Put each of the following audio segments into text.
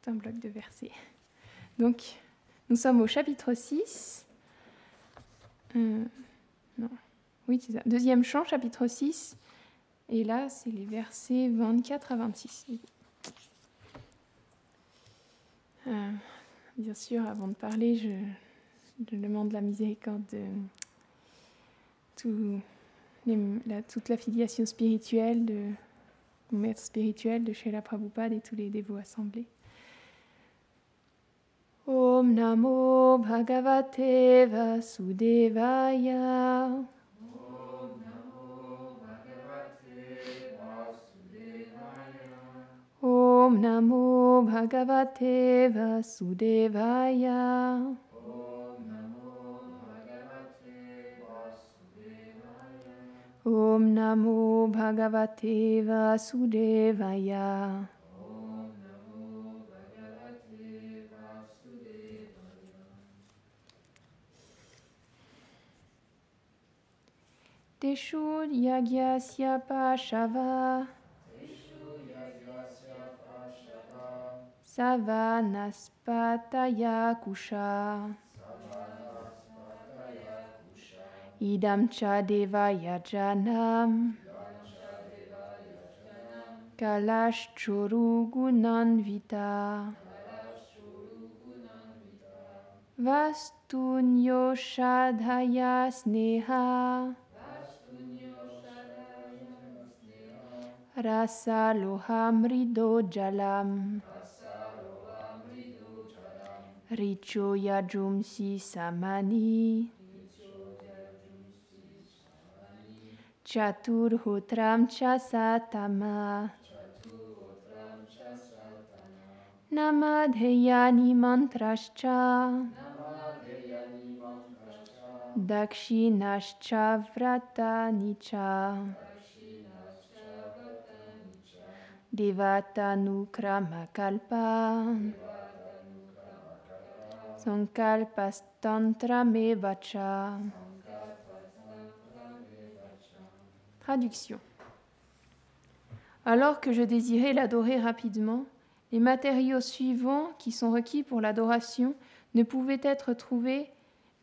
tout un bloc de versets. Donc, nous sommes au chapitre 6. Oui, c'est ça. Deuxième chant, chapitre 6. Et là, c'est les versets 24 à 26. Bien sûr, avant de parler, je demande la miséricorde de toute la filiation spirituelle de mon maître spirituel, de Srila Prabhupada et tous les dévots assemblés. Om Namo Bhagavate Vasudevaya. Om Namo Bhagavate Vasudevaya. Om Namo Bhagavate Vasudevaya. Om Namo Bhagavate Vasudevaya. Om Namo Bhagavate Vasudevaya. Om Namo Bhagavate Vasudevaya. Teshu Yagyasya Pashava. Teshu Yagyasya Pashava. Savanaspataya Kusha. Savanaspataya Kusha. Idam cha devaya janam. Kalash choru gunanvita. Vastunyo shadhaya sneha. Rasa lohamrido jalam. Richo yajumsi samani. Chaturhotram cha satama. Namadheyani mantrascha. Dakshinascha vratanicha. Devatanu kalpa. Sankalpastantramevacha. Traduction. Alors que je désirais l'adorer rapidement, les matériaux suivants qui sont requis pour l'adoration ne pouvaient être trouvés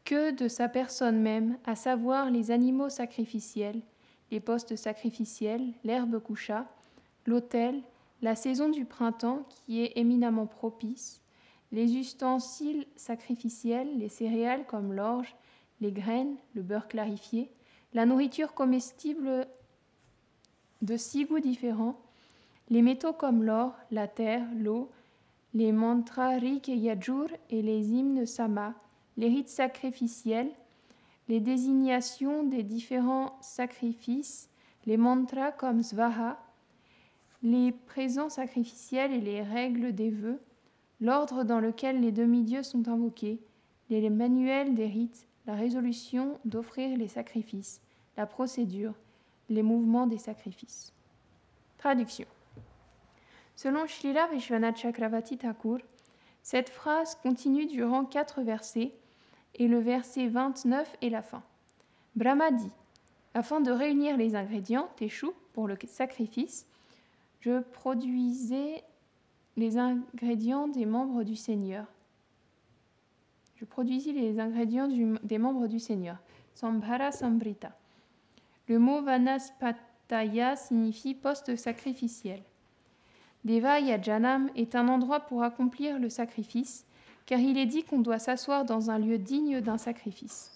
que de sa personne même, à savoir les animaux sacrificiels, les postes sacrificiels, l'herbe coucha, l'autel, la saison du printemps qui est éminemment propice, les ustensiles sacrificiels, les céréales comme l'orge, les graines, le beurre clarifié, la nourriture comestible de 6 goûts différents, les métaux comme l'or, la terre, l'eau, les mantras Rik et Yajur et les hymnes Sama, les rites sacrificiels, les désignations des différents sacrifices, les mantras comme Svaha, les présents sacrificiels et les règles des vœux, l'ordre dans lequel les demi-dieux sont invoqués, les manuels des rites, la résolution d'offrir les sacrifices, la procédure, les mouvements des sacrifices. Traduction. Selon Srila Vishwanath Chakravarti Thakur, cette phrase continue durant 4 versets et le verset 29 est la fin. Brahma dit, afin de réunir les ingrédients, Teshu, pour le sacrifice, je produisais les ingrédients des membres du Seigneur. Je produisis les ingrédients des membres du Seigneur. Sambhara Sambrita. Le mot Vanaspataya signifie poste sacrificiel. Deva Yajanam est un endroit pour accomplir le sacrifice, car il est dit qu'on doit s'asseoir dans un lieu digne d'un sacrifice.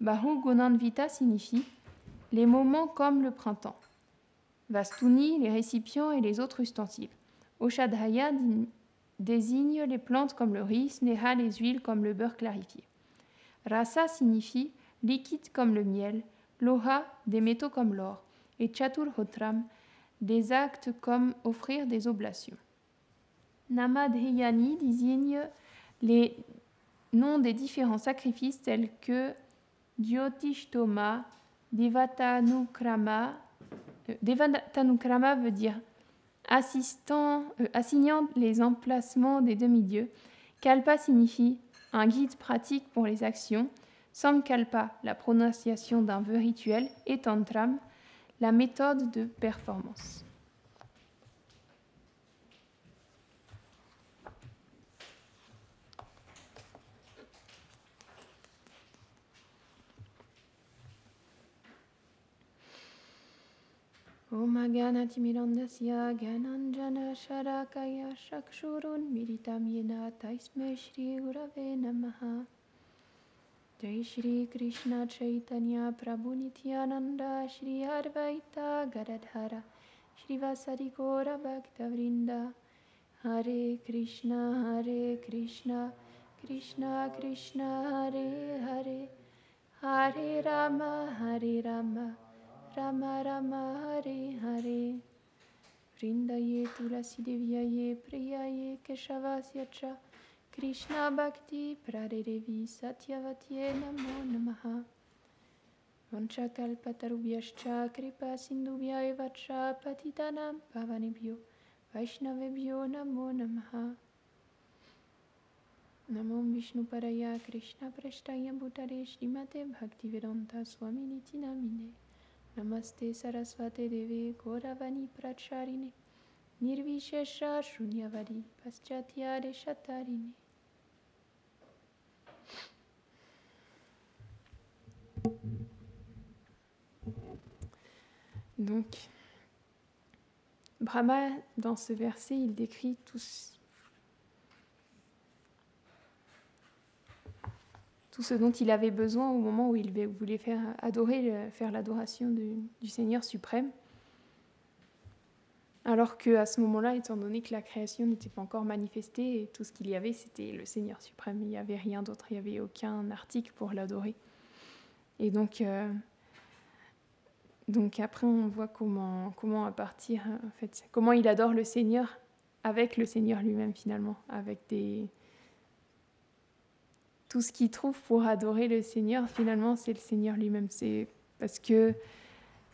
Bahu Gunanvita signifie les moments comme le printemps. Vastuni, les récipients et les autres ustensiles. Oshadhaya désigne les plantes comme le riz, Sneha les huiles comme le beurre clarifié. Rasa signifie liquide comme le miel, Loha des métaux comme l'or, et Chaturhotram des actes comme offrir des oblations. Namadheyani désigne les noms des différents sacrifices tels que Jyotishtoma, Devatanukrama. Devatanukrama veut dire assignant les emplacements des demi-dieux. Kalpa signifie un guide pratique pour les actions. Samkalpa, la prononciation d'un vœu rituel. Et Tantram, la méthode de performance. Om Ganatimirandasya Gananjana Sharakaya Shakshurun Miritam Yena Taisme Shri Gurave Namaha. Jai Shri Krishna Chaitanya Prabhu Nityananda Shri Advaita Gadadhara Shri Vasari Gaura Bhaktavrinda. Hare Krishna Krishna Krishna Hare Hare Hare Rama Rama Rama Hare Hare. Vrindaye Tulasi Deviaye Priyaye Keshavasya Cha Krishna Bhakti Pradevi Satyavatye Namo Namaha. Vanchakalpatarubhyascha Kripa Sindhubhya eva cha Patitanam Pavanebhyo Vaishnavebhyo Namo Namaha. Namo Vishnu Padaya Krishna Prashtaya Bhutale Srimate Bhaktivedanta Swaminiti Namine. Namaste Sarasvate Deve Gauravani Pracharine Nirvishesha Shunyavadi Paschatya Deshatarine. Donc, Brahma, dans ce verset, il décrit tout ce dont il avait besoin au moment où il voulait faire l'adoration du Seigneur suprême. Alors qu'à ce moment-là, étant donné que la création n'était pas encore manifestée, et tout ce qu'il y avait, c'était le Seigneur suprême. Il n'y avait rien d'autre, il n'y avait aucun article pour l'adorer. Et donc après, on voit comment à partir, en fait, comment il adore le Seigneur avec le Seigneur lui-même finalement, avec tout ce qu'il trouve pour adorer le Seigneur, finalement, c'est le Seigneur lui-même. C'est parce que,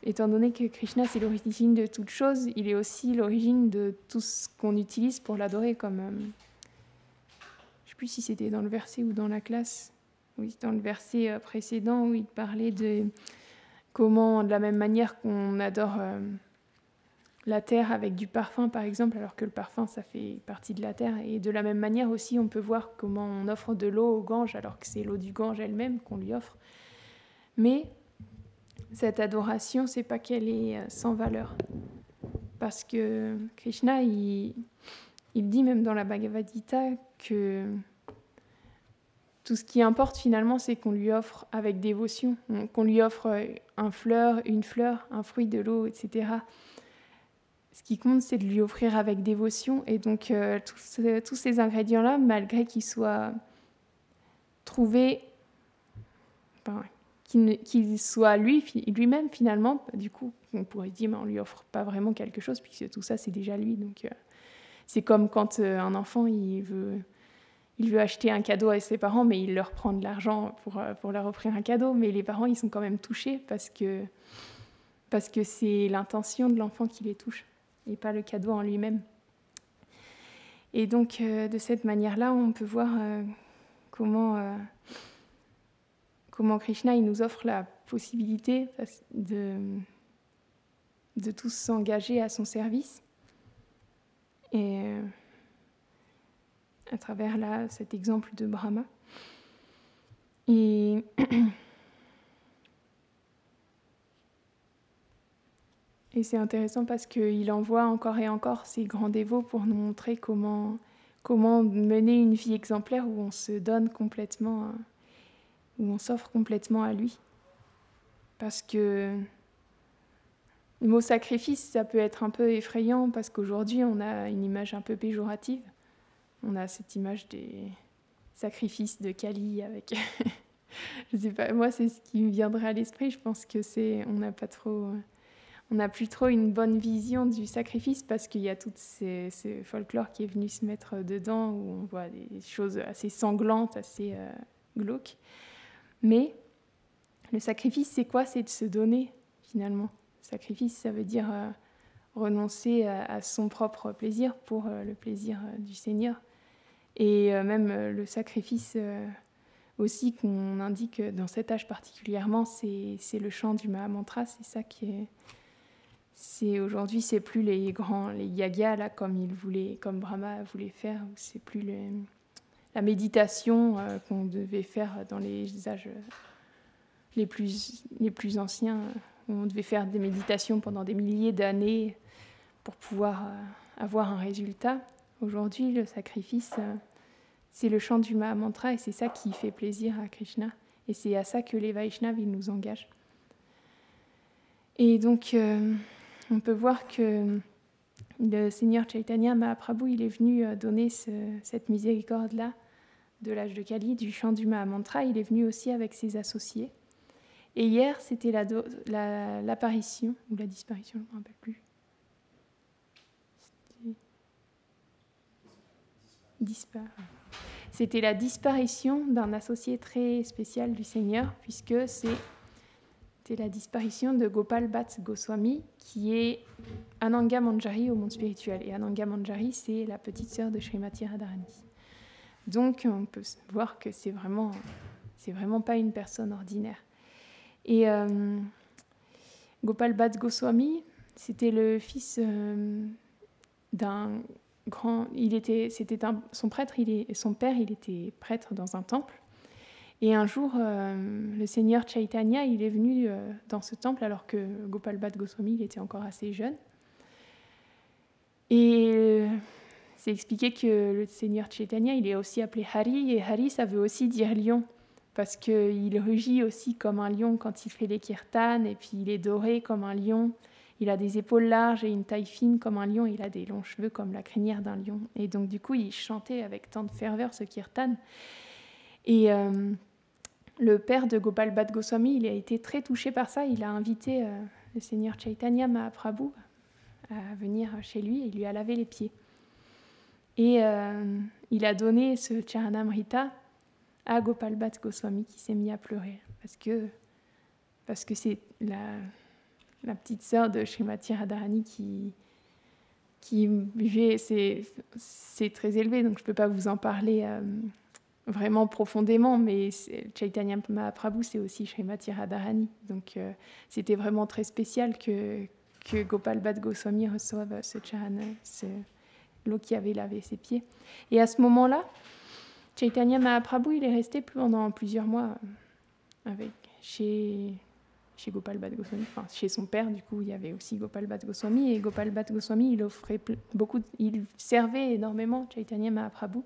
étant donné que Krishna, c'est l'origine de toute chose, il est aussi l'origine de tout ce qu'on utilise pour l'adorer, comme... je ne sais plus si c'était dans le verset ou dans la classe, oui, dans le verset précédent, où il parlait de comment, de la même manière qu'on adore la terre avec du parfum, par exemple, alors que le parfum, ça fait partie de la terre. Et de la même manière aussi, on peut voir comment on offre de l'eau au Gange, alors que c'est l'eau du Gange elle-même qu'on lui offre. Mais cette adoration, c'est pas qu'elle est sans valeur. Parce que Krishna, il dit même dans la Bhagavad Gita que tout ce qui importe finalement, c'est qu'on lui offre avec dévotion, qu'on lui offre une fleur, un fruit, de l'eau, etc. Ce qui compte, c'est de lui offrir avec dévotion. Et donc, tous ces ingrédients-là, malgré qu'ils soient trouvés, qu'il soit lui-même finalement, du coup, on pourrait dire, mais on lui offre pas vraiment quelque chose, puisque tout ça, c'est déjà lui. Donc, c'est comme quand un enfant, il veut acheter un cadeau à ses parents, mais il leur prend de l'argent pour leur offrir un cadeau. Mais les parents, ils sont quand même touchés parce que c'est l'intention de l'enfant qui les touche, et pas le cadeau en lui-même. Et donc, de cette manière-là, on peut voir comment Krishna il nous offre la possibilité de tous s'engager à son service. Et à travers cet exemple de Brahma. Et c'est intéressant parce qu'il envoie encore et encore ses grands dévots pour nous montrer comment mener une vie exemplaire où on se donne complètement, où on s'offre complètement à lui. Parce que le mot sacrifice, ça peut être un peu effrayant parce qu'aujourd'hui, on a une image un peu péjorative. On a cette image des sacrifices de Kali avec... je sais pas, moi, c'est ce qui me viendrait à l'esprit. Je pense que on n'a plus trop une bonne vision du sacrifice parce qu'il y a tout ce folklore qui est venu se mettre dedans où on voit des choses assez sanglantes, assez glauques. Mais le sacrifice, c'est quoi ? C'est de se donner, finalement. Le sacrifice, ça veut dire renoncer à son propre plaisir pour le plaisir du Seigneur. Et même le sacrifice aussi qu'on indique dans cet âge particulièrement, c'est le chant du Mahamantra. C'est ça qui est... Aujourd'hui, c'est plus les yagas là, comme Brahma voulait faire. C'est plus la méditation qu'on devait faire dans les âges les plus anciens. où on devait faire des méditations pendant des milliers d'années pour pouvoir avoir un résultat. Aujourd'hui, le sacrifice, c'est le chant du Mahamantra et c'est ça qui fait plaisir à Krishna. Et c'est à ça que les Vaishnavas, ils nous engagent. Et donc, on peut voir que le Seigneur Chaitanya Mahaprabhu, il est venu donner cette miséricorde-là de l'âge de Kali, du chant du Mahamantra. Il est venu aussi avec ses associés. Et hier, c'était l'apparition, ou la disparition, je ne me rappelle plus. C'était la disparition d'un associé très spécial du Seigneur, puisque c'était la disparition de Gopal Bhatt Goswami, qui est Ananga Manjari au monde spirituel. Et Ananga Manjari, c'est la petite sœur de Srimati Radharani. Donc, on peut voir que c'est vraiment pas une personne ordinaire. Et Gopal Bhatt Goswami, c'était le fils d'un grand. Son père, il était prêtre dans un temple. Et un jour, le Seigneur Chaitanya, il est venu dans ce temple alors que Gopal Bhatt Goswami, il était encore assez jeune. Et c'est expliqué que le Seigneur Chaitanya, il est aussi appelé Hari, et Hari, ça veut aussi dire lion, parce qu'il rugit aussi comme un lion quand il fait les kirtans, et puis il est doré comme un lion. Il a des épaules larges et une taille fine comme un lion, il a des longs cheveux comme la crinière d'un lion. Et donc du coup, il chantait avec tant de ferveur ce kirtan. Et le père de Gopal Bhatt Goswami, il a été très touché par ça. Il a invité le Seigneur Chaitanya Mahaprabhu à venir chez lui et il lui a lavé les pieds. Et il a donné ce Charanamrita à Gopal Bhatt Goswami qui s'est mis à pleurer parce que c'est la petite sœur de Srimati Radharani qui buvait, c'est très élevé, donc je ne peux pas vous en parler vraiment profondément, mais Chaitanya Mahaprabhu, c'est aussi Srimati Radharani. Donc c'était vraiment très spécial que Gopal Bhatt Goswami reçoive l'eau qui avait lavé ses pieds. Et à ce moment-là, Chaitanya Mahaprabhu, il est resté pendant plusieurs mois chez Gopal Bhatt Goswami, enfin chez son père, du coup, il y avait aussi Gopal Bhatt Goswami, et Gopal Bhatt Goswami, il servait énormément Chaitanya Mahaprabhu.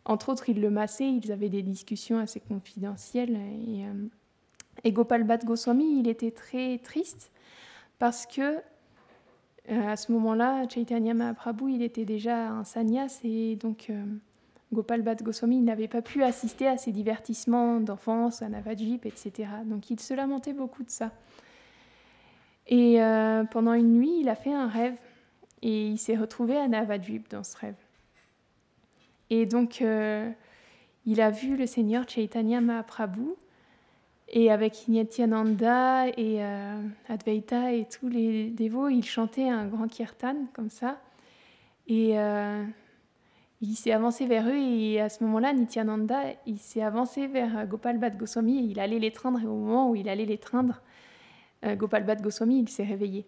Entre autres, il le massait, ils avaient des discussions assez confidentielles, et Gopal Bhatt Goswami, il était très triste, parce que à ce moment-là, Chaitanya Mahaprabhu, il était déjà un sannyas, et donc Gopal Bhatt Goswami, il n'avait pas pu assister à ses divertissements d'enfance, à Navadvip, etc. Donc il se lamentait beaucoup de ça. Et pendant une nuit, il a fait un rêve, et il s'est retrouvé à Navadvip dans ce rêve. Et donc, il a vu le Seigneur Chaitanya Mahaprabhu, et avec Nityananda et Advaita et tous les dévots, il chantait un grand kirtan comme ça. Et il s'est avancé vers eux, et à ce moment-là, Nityananda, il s'est avancé vers Gopal Bhatt Goswami, et il allait l'étreindre, et au moment où il allait l'étreindre, Gopal Bhatt Goswami, il s'est réveillé.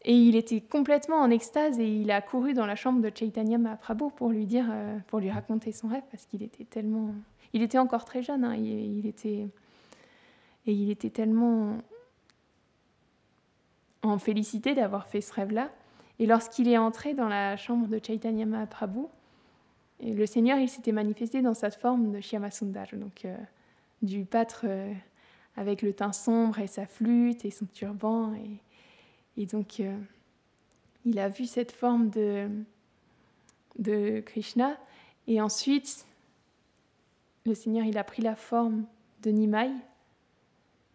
Et il était complètement en extase, et il a couru dans la chambre de Chaitanya Mahaprabhu pour lui raconter son rêve, parce qu'il était tellement... Il était encore très jeune, hein, il était tellement en félicité d'avoir fait ce rêve-là. Et lorsqu'il est entré dans la chambre de Chaitanya Mahaprabhu, le Seigneur, il s'était manifesté dans sa forme de Shyamasundar, donc du pâtre avec le teint sombre et sa flûte et son turban. Et donc, il a vu cette forme de Krishna. Et ensuite, le Seigneur, il a pris la forme de Nimai.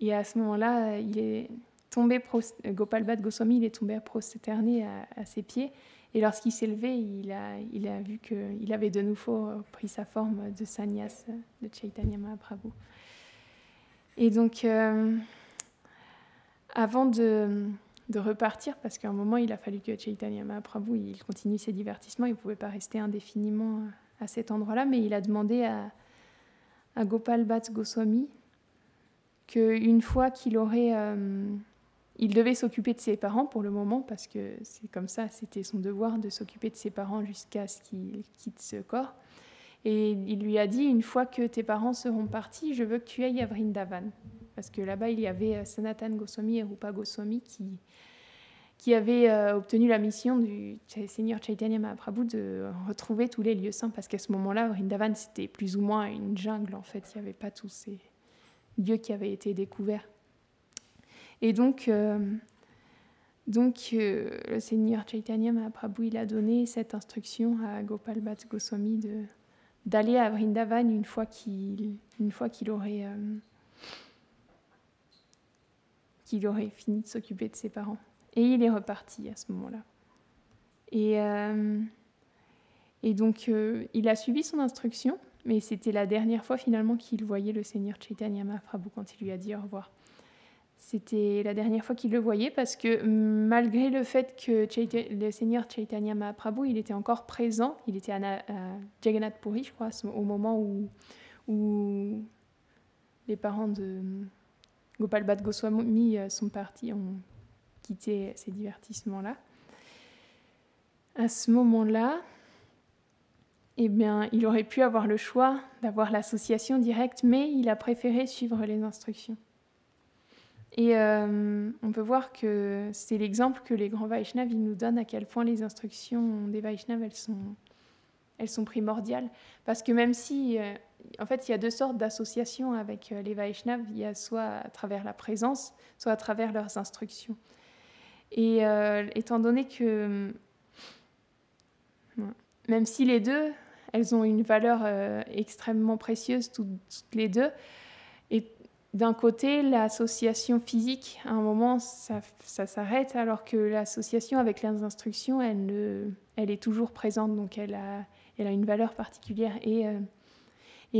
Et à ce moment-là, il est tombé, Gopal Bhatt Goswami, il est tombé prosterné à ses pieds. Et lorsqu'il s'est levé, il a vu qu'il avait de nouveau pris sa forme de sannyas de Chaitanya Mahaprabhu. Et donc, avant de repartir, parce qu'à un moment, il a fallu que Chaitanya Mahaprabhu il continue ses divertissements, il ne pouvait pas rester indéfiniment à cet endroit-là, mais il a demandé à Gopal Bhatt Goswami qu'une fois qu'il aurait... il devait s'occuper de ses parents pour le moment, parce que c'est comme ça, c'était son devoir de s'occuper de ses parents jusqu'à ce qu'il quitte ce corps. Et il lui a dit, une fois que tes parents seront partis, je veux que tu ailles à Vrindavan. Parce que là-bas, il y avait Sanatan Goswami et Rupa Goswami qui avaient obtenu la mission du Seigneur Chaitanya Mahaprabhu de retrouver tous les lieux saints. Parce qu'à ce moment-là, Vrindavan, c'était plus ou moins une jungle, en fait. Il n'y avait pas tous ces lieux qui avaient été découverts. Et donc le Seigneur Chaitanya Mahaprabhu, il a donné cette instruction à Gopal Bhatt Goswami d'aller à Vrindavan une fois qu'il aurait fini de s'occuper de ses parents. Et il est reparti à ce moment-là. Et donc, il a suivi son instruction, mais c'était la dernière fois finalement qu'il voyait le Seigneur Chaitanya Mahaprabhu quand il lui a dit au revoir. C'était la dernière fois qu'il le voyait parce que malgré le fait que le Seigneur Chaitanya Mahaprabhu, il était encore présent, il était à Jagannath Puri, je crois, au moment où les parents de Gopal Bhatt Goswami sont partis, ont quitté ces divertissements-là. À ce moment-là, eh bien, il aurait pu avoir le choix d'avoir l'association directe, mais il a préféré suivre les instructions. Et on peut voir que c'est l'exemple que les grands Vaishnavas nous donnent à quel point les instructions des Vaishnavas, elles sont primordiales. Parce que même si, en fait, il y a deux sortes d'associations avec les Vaishnavas, il y a soit à travers la présence, soit à travers leurs instructions. Et étant donné que, même si les deux, elles ont une valeur extrêmement précieuse, toutes les deux, et d'un côté, l'association physique, à un moment, ça s'arrête, alors que l'association avec les instructions, elle est toujours présente, donc elle a une valeur particulière. Et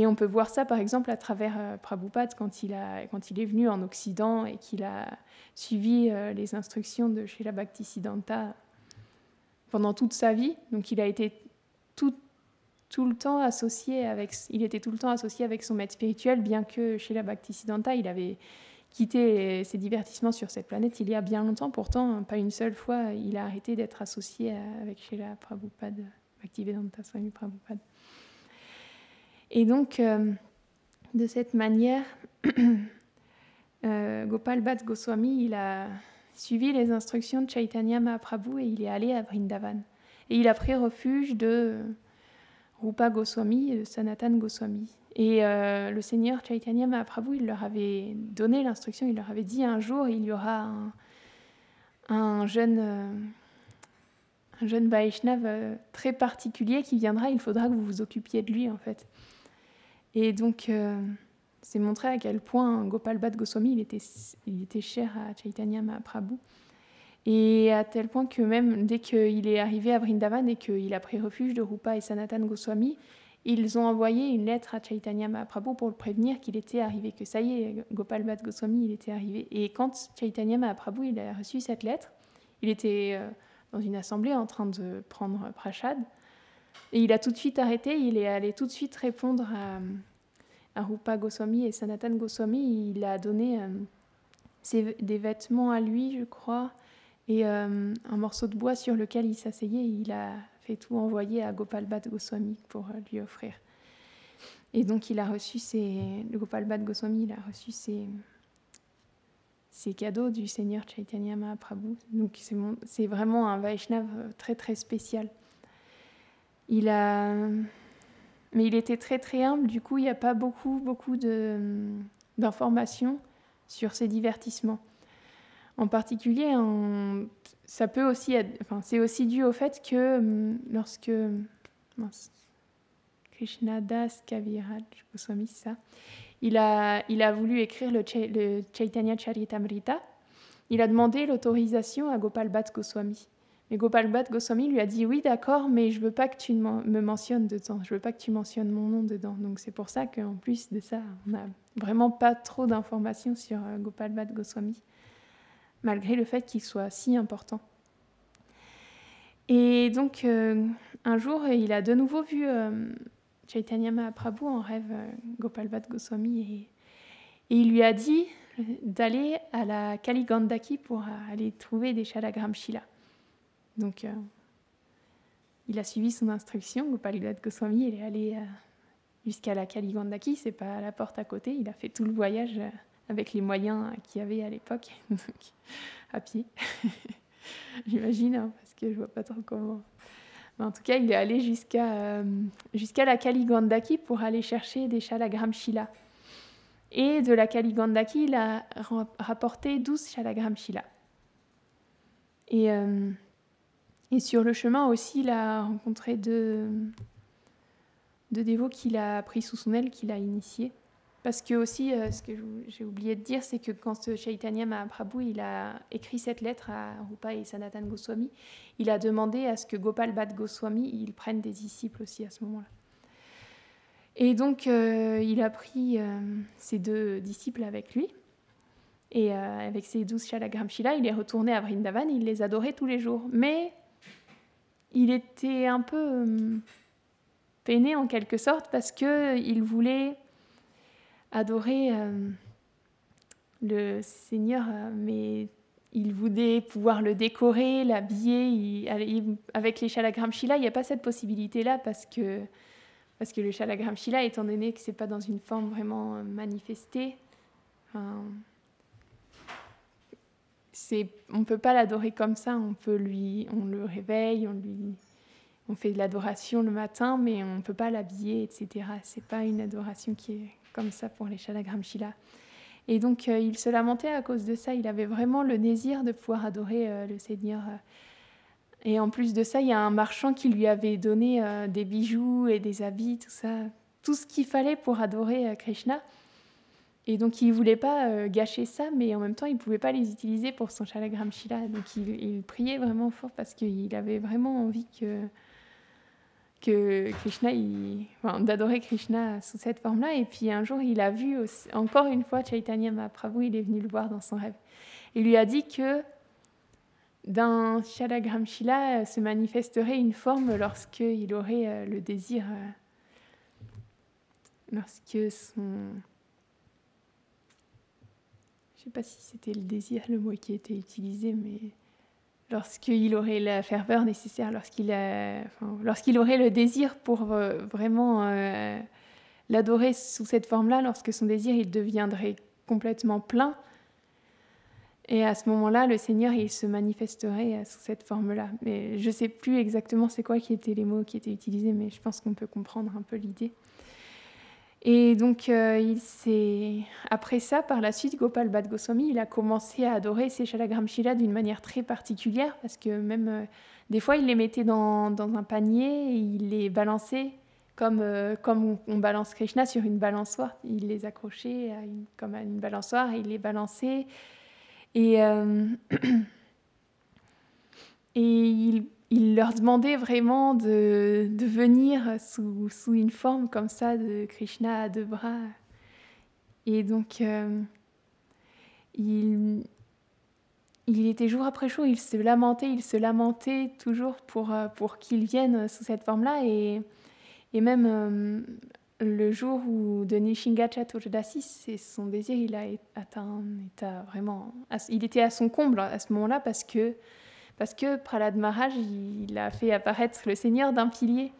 on peut voir ça, par exemple, à travers Prabhupada, quand il est venu en Occident et qu'il a suivi les instructions de Srila Bhaktisiddhanta pendant toute sa vie. Donc il a été tout le temps associé avec son maître spirituel, bien que Srila Bhaktisiddhanta, il avait quitté ses divertissements sur cette planète il y a bien longtemps. Pourtant, pas une seule fois, il a arrêté d'être associé avec Srila Prabhupada, Bhaktivedanta Swami Prabhupada. Et donc, de cette manière, Gopal Bhatt Goswami, il a suivi les instructions de Chaitanya Mahaprabhu et il est allé à Vrindavan. Et il a pris refuge de Rupa Goswami et de Sanatan Goswami. Et le Seigneur Chaitanya Mahaprabhu, il leur avait donné l'instruction, il leur avait dit un jour, il y aura un jeune Vaishnava très particulier qui viendra, il faudra que vous vous occupiez de lui en fait. Et donc, c'est montré à quel point Gopal Bhatt Goswami, il était cher à Chaitanya Mahaprabhu. Et à tel point que même dès qu'il est arrivé à Vrindavan et qu'il a pris refuge de Rupa et Sanatan Goswami, ils ont envoyé une lettre à Chaitanya Mahaprabhu pour le prévenir qu'il était arrivé, que ça y est, Gopal Bhatt Goswami, il était arrivé. Et quand Chaitanya Mahaprabhu il a reçu cette lettre, il était dans une assemblée en train de prendre prashad, et il a tout de suite arrêté, il est allé tout de suite répondre à Rupa Goswami et Sanatan Goswami. Il a donné des vêtements à lui, je crois, et un morceau de bois sur lequel il s'asseyait. Il a fait tout envoyer à Gopal Bhatt Goswami pour lui offrir. Et donc le Gopal Bhatt Goswami, il a reçu ces cadeaux du Seigneur Chaitanya Mahaprabhu. Donc c'est vraiment un Vaishnava très très spécial. Mais il était très très humble, du coup il n'y a pas beaucoup d'informations sur ses divertissements. En particulier, c'est aussi dû au fait que lorsque Krishnadas Kaviraj Goswami, c'est ça, il a voulu écrire le Chaitanya Charitamrita, il a demandé l'autorisation à Gopal Bhatt Goswami. Mais Gopal Bhatt Goswami lui a dit « Oui, d'accord, mais je ne veux pas que tu me mentionnes dedans, je ne veux pas que tu mentionnes mon nom dedans. » Donc c'est pour ça qu'en plus de ça, on n'a vraiment pas trop d'informations sur Gopal Bhatt Goswami, malgré le fait qu'il soit si important. Et donc, un jour, il a de nouveau vu Chaitanya Mahaprabhu en rêve, Gopal Bhatt Goswami, et il lui a dit d'aller à la Kali Gandaki pour aller trouver des Shalagram Shila. Donc, il a suivi son instruction. Gopal Bhatt Goswami, il est allé jusqu'à la Kaligandaki, c'est pas à la porte à côté. Il a fait tout le voyage avec les moyens qu'il y avait à l'époque, donc à pied, j'imagine, hein, parce que je vois pas trop comment. Mais en tout cas, il est allé jusqu'à la Kaligandaki pour aller chercher des Shalagramshila. Et de la Kaligandaki, il a rapporté 12 Shalagramshila. Et sur le chemin aussi, il a rencontré deux dévots qu'il a pris sous son aile, qu'il a initiés. Parce que aussi, ce que j'ai oublié de dire, c'est que quand Chaitanya Mahaprabhu il a écrit cette lettre à Rupa et Sanatan Goswami, il a demandé à ce que Gopal Bhatt Goswami il prenne des disciples aussi à ce moment-là. Et donc, il a pris ses 2 disciples avec lui. Et avec ses 12 Shalagramshila, il est retourné à Vrindavan, il les adorait tous les jours. Mais il était un peu peiné en quelque sorte parce qu'il voulait adorer le Seigneur, mais il voulait pouvoir le décorer, l'habiller. Avec les Shalagramshila, il n'y a pas cette possibilité-là parce que le Shalagramshila, étant donné que ce n'est pas dans une forme vraiment manifestée, on ne peut pas l'adorer comme ça. On le réveille, on fait de l'adoration le matin, mais on ne peut pas l'habiller, etc. Ce n'est pas une adoration qui est comme ça pour les Shalagramshila. Et donc, il se lamentait à cause de ça. Il avait vraiment le désir de pouvoir adorer le Seigneur. Et en plus de ça, il y a un marchand qui lui avait donné des bijoux et des habits, tout ça, tout ce qu'il fallait pour adorer Krishna. Et donc, il ne voulait pas gâcher ça, mais en même temps, il ne pouvait pas les utiliser pour son Shalagramshila. Donc, il priait vraiment fort parce qu'il avait vraiment envie que Krishna, d'adorer Krishna sous cette forme-là. Et puis, un jour, il a vu aussi, encore une fois Chaitanya Mahaprabhu, il est venu le voir dans son rêve. Il lui a dit que d'un Shalagramshila se manifesterait une forme lorsqu'il aurait le désir, lorsque son... Je ne sais pas si c'était le désir, le mot qui était utilisé, mais lorsqu'il aurait la ferveur nécessaire, lorsqu'il aurait le désir pour vraiment l'adorer sous cette forme-là, lorsque son désir il deviendrait complètement plein. Et à ce moment-là, le Seigneur il se manifesterait sous cette forme-là. Mais je ne sais plus exactement c'est quoi qui étaient les mots qui étaient utilisés, mais je pense qu'on peut comprendre un peu l'idée. Et donc, après ça, par la suite, Gopal Bhatt Goswami, il a commencé à adorer ces Shalagramshila d'une manière très particulière, parce que même des fois, il les mettait dans un panier et il les balançait comme on balance Krishna sur une balançoire. Il les accrochait comme à une balançoire et il les balançait. Et il leur demandait vraiment de venir sous une forme comme ça de Krishna à 2 bras. Et donc, il était jour après jour, il se lamentait toujours pour qu'il vienne sous cette forme-là. Et même le jour où de Nishinga Chaturdasi, son désir, il a atteint un état vraiment... Il était à son comble à ce moment-là parce que Prahlad Maharaj, il a fait apparaître le Seigneur d'un pilier.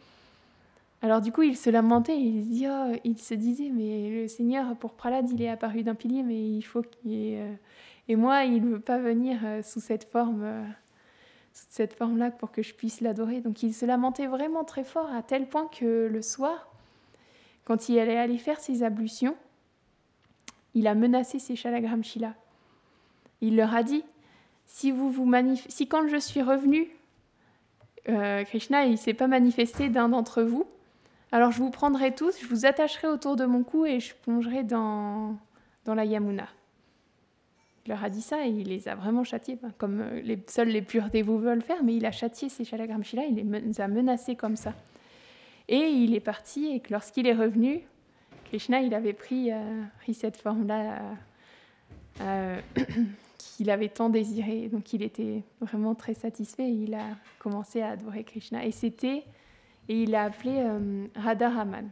Alors du coup, il se lamentait, il se disait, mais le Seigneur, pour Prahlad, il est apparu d'un pilier, mais il faut qu'il y ait... Et moi, il ne veut pas venir sous cette forme-là pour que je puisse l'adorer. Donc il se lamentait vraiment très fort, à tel point que le soir, quand il allait aller faire ses ablutions, il a menacé ses Shalagramshila. Il leur a dit, si quand je suis revenu, Krishna il ne s'est pas manifesté d'un d'entre vous, alors je vous prendrai tous, je vous attacherai autour de mon cou et je plongerai dans la Yamuna. Il leur a dit ça et il les a vraiment châtiés, comme seuls les purs dévots veulent faire, mais il a châtié ces Shalagramshila, il les a menacés comme ça. Et il est parti et que lorsqu'il est revenu, Krishna il avait pris cette forme-là qu'il avait tant désiré. Donc il était vraiment très satisfait et il a commencé à adorer Krishna. Et il l'a appelé Radharaman.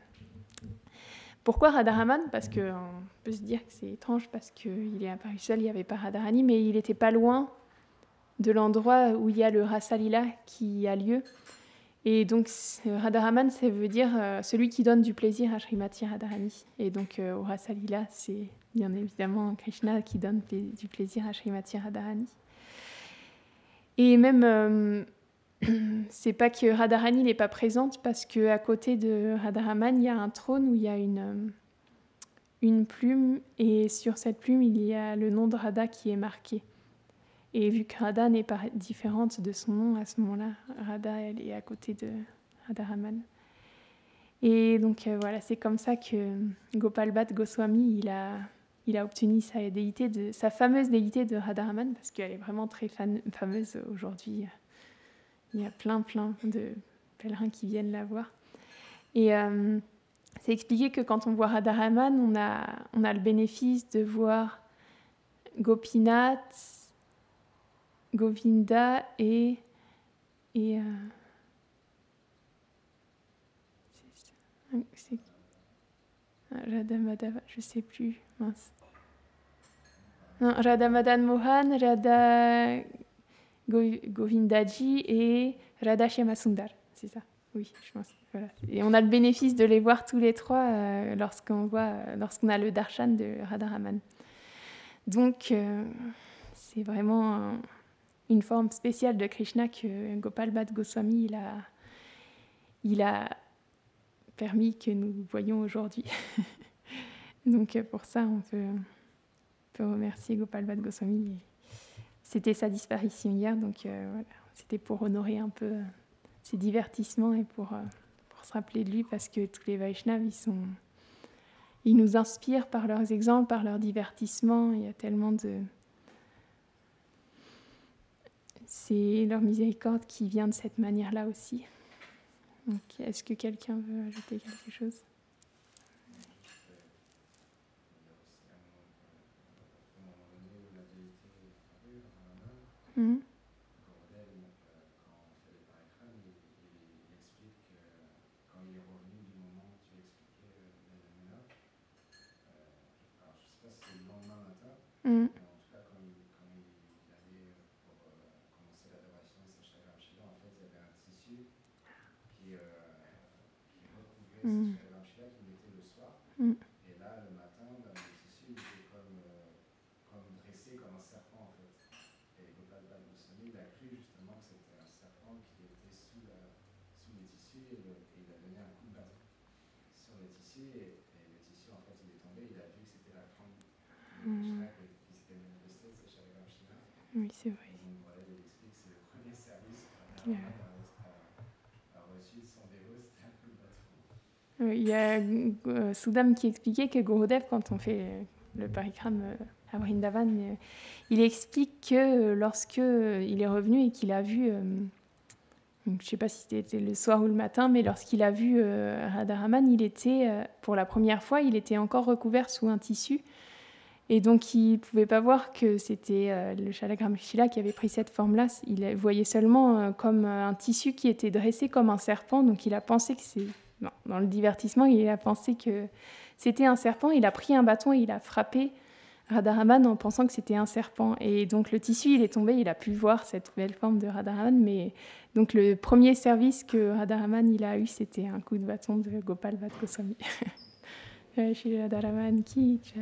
Pourquoi Radharaman ? Parce qu'on peut se dire que c'est étrange parce qu'il est apparu seul, il n'y avait pas Radharani, mais il n'était pas loin de l'endroit où il y a le Rasa Lila qui a lieu. Et donc, Radharaman, ça veut dire celui qui donne du plaisir à Srimati Radharani. Et donc, au Rasa Lila, c'est bien évidemment Krishna qui donne du plaisir à Srimati Radharani. Et même, c'est pas que Radharani n'est pas présente, parce qu'à côté de Radharaman, il y a un trône où il y a une plume, et sur cette plume, il y a le nom de Radha qui est marqué. Et vu que Radha n'est pas différente de son nom à ce moment-là, Radha, elle est à côté de Radharaman. Et donc voilà, c'est comme ça que Gopal Bhatt Goswami, il a obtenu sa fameuse déité de Radharaman, parce qu'elle est vraiment très fameuse aujourd'hui. Il y a plein de pèlerins qui viennent la voir. Et c'est expliqué que quand on voit Radharaman, on a le bénéfice de voir Gopinath, Govinda et c'est Radha Madhava, je sais plus, mince. Non, Radha Madan Mohan, Radha Govindaji et Radha Shyama Sundar, c'est ça. Oui, je pense. Voilà. Et on a le bénéfice de les voir tous les trois lorsqu'on a le darshan de Radharaman. Donc, c'est vraiment une forme spéciale de Krishna que Gopal Bhatt Goswami il a permis que nous voyions aujourd'hui. Donc pour ça, on peut remercier Gopal Bhatt Goswami. C'était sa disparition hier, donc voilà, c'était pour honorer un peu ses divertissements et pour se rappeler de lui, parce que tous les Vaishnavas, ils nous inspirent par leurs exemples, par leurs divertissements. Il y a tellement de... C'est leur miséricorde qui vient de cette manière-là aussi. Donc, est-ce que quelqu'un veut ajouter quelque chose ? Mm-hmm. Mm. Mm. Mm. Et là, le matin, le tissu était comme dressé comme un serpent en fait. Et Gopal Bhatt Goswami, il a cru justement que c'était un serpent qui était sous les tissus, et il a donné un coup de bâton sur le tissu, et le tissu en fait il est tombé, il a vu que c'était la forme de Krishna qui s'était manifesté, c'est Shalagram Shiva. Oui, c'est vrai. Et donc voilà, il explique que c'est le premier service qu'on a reçu de son dévot, c'était un coup de bâton. Il y a Sudam qui expliquait que Gurudev, quand on fait le parikram à Vrindavan, il explique que lorsque il est revenu et qu'il a vu, je ne sais pas si c'était le soir ou le matin, mais lorsqu'il a vu Radharaman, il était, pour la première fois, il était encore recouvert sous un tissu. Et donc, il ne pouvait pas voir que c'était le Shalagram Shila qui avait pris cette forme-là. Il voyait seulement comme un tissu qui était dressé comme un serpent. Donc, il a pensé que c'est... Non, dans le divertissement, il a pensé que c'était un serpent. Il a pris un bâton et il a frappé Radharaman en pensant que c'était un serpent. Et donc, le tissu, il est tombé. Il a pu voir cette belle forme de Radharaman. Mais donc, le premier service que Radharaman il a eu, c'était un coup de bâton de Gopal Bhatt Goswami. Shri Radharaman ki jai.